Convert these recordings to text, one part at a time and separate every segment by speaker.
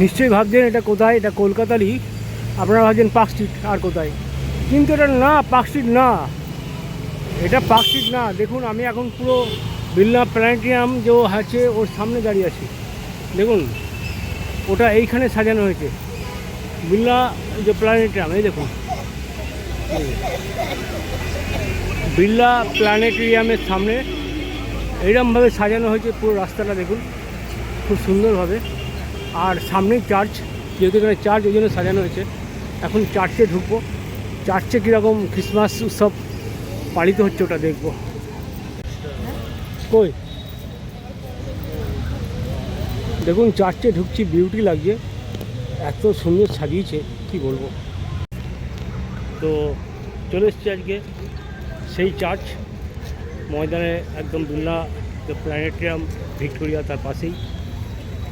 Speaker 1: নিশ্চয়ই ভাবছেন এটা কোথায়, এটা কলকাতারই। আপনারা ভাবছেন পার্ক স্ট্রিট আর কোথায়, কিন্তু এটা না, পার্ক স্ট্রিট না, এটা পার্ক স্ট্রিট না। দেখুন আমি এখন পুরো বিড়লা প্ল্যানেটেরিয়াম যে আছে ওর সামনে দাঁড়িয়ে আছি। দেখুন ওটা এইখানে সাজানো হয়েছে, বিড়লা যে প্ল্যানেটেরিয়াম, এই দেখুন বিড়লা প্ল্যানেটেরিয়ামের সামনে এইরকমভাবে সাজানো হয়েছে পুরো রাস্তাটা। দেখুন খুব সুন্দরভাবে। আর সামনেই চার্চ, যেহেতু এখানে চার্চ ওই জন্য সাজানো হয়েছে। এখন চার্চে ঢুকবো, চার্চে কীরকম ক্রিসমাস উৎসব পালিত হচ্ছে ওটা দেখব। কই দেখুন চার্চে ঢুকছি, বিউটি লাগছে, এত সুন্দর সাজিয়েছে কি বলবো। তো চলে এসছি আজকে সেই চার্চ ময়দানে, একদম বিড়লা প্ল্যানেটেরিয়াম ভিক্টোরিয়া তার পাশেই,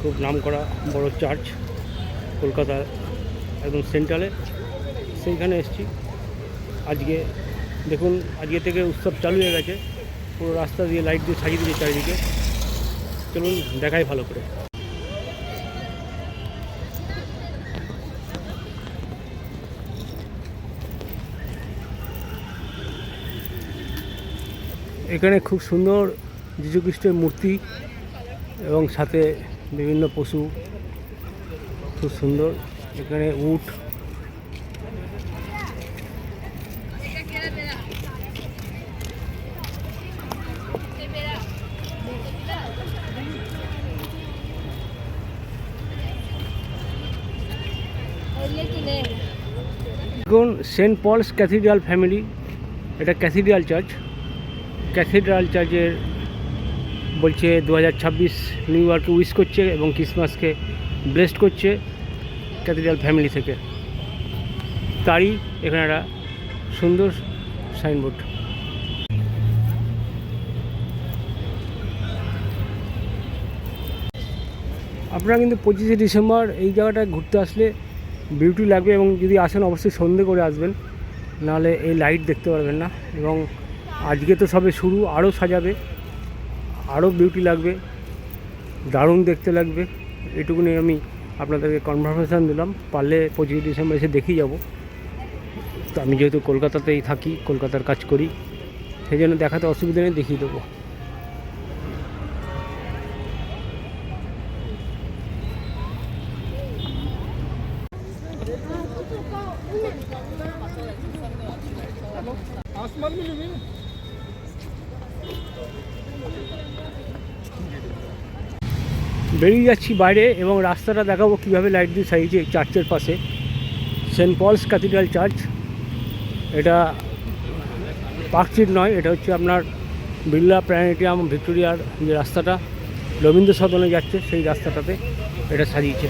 Speaker 1: খুব নামকরা বড় চার্চ কলকাতার একদম সেন্ট্রালে, সেইখানে এসেছি আজকে। দেখুন আজকে থেকে উৎসব চালু হয়ে গেছে, পুরো রাস্তা দিয়ে লাইট দিয়ে সাজিয়ে দিয়েছে চারিদিকে। চলুন দেখাই ভালো করে। এখানে খুব সুন্দর যীশুখ্রিস্টের মূর্তি এবং সাথে বিভিন্ন পশু, খুব সুন্দর। এখানে উট, দেখুন সেন্ট পলস ক্যাথিড্রাল ফ্যামিলি, এটা ক্যাথিড্রাল চার্চ। ক্যাথিড্রাল চার্চের বলছে 2026 নিউ ইয়ারকে উইশ করছে এবং ক্রিসমাসকে ব্লেসড করছে ক্যাথিড্রাল ফ্যামিলি থেকে। তারই এখানে একটা সুন্দর সাইনবোর্ড। আপনারা কিন্তু 25শে ডিসেম্বর এই জায়গাটায় ঘুরতে আসলে বিউটি লাগবে, এবং যদি আসেন অবশ্যই সন্ধে করে আসবেন, নাহলে এই লাইট দেখতে পারবেন না। এবং আজকে তো সবে শুরু, আরও সাজাবে, আরও বিউটি লাগবে, দারুণ দেখতে লাগবে। এটুকুনি আমি আপনাদেরকে কনফার্মেশান দিলাম। পারলে 25শে ডিসেম্বর এসে দেখেই যাব। তো আমি যেহেতু কলকাতাতেই থাকি, কলকাতার কাজ করি, সেই জন্য দেখাতে অসুবিধা নেই, দেখিয়ে দেবো। বেরিয়ে যাচ্ছি বাইরে এবং রাস্তাটা দেখাবো কীভাবে লাইট দিয়ে সাজিয়েছে চার্চের পাশে। সেন্ট পলস ক্যাথিড্রাল চার্চ, এটা পার্ক স্ট্রিট নয়, এটা হচ্ছে আপনার বিড়লা প্ল্যানেটেরিয়াম ভিক্টোরিয়ার যে রাস্তাটা রবীন্দ্র সদনে যাচ্ছে, সেই রাস্তাটাতে এটা সাজিয়েছে।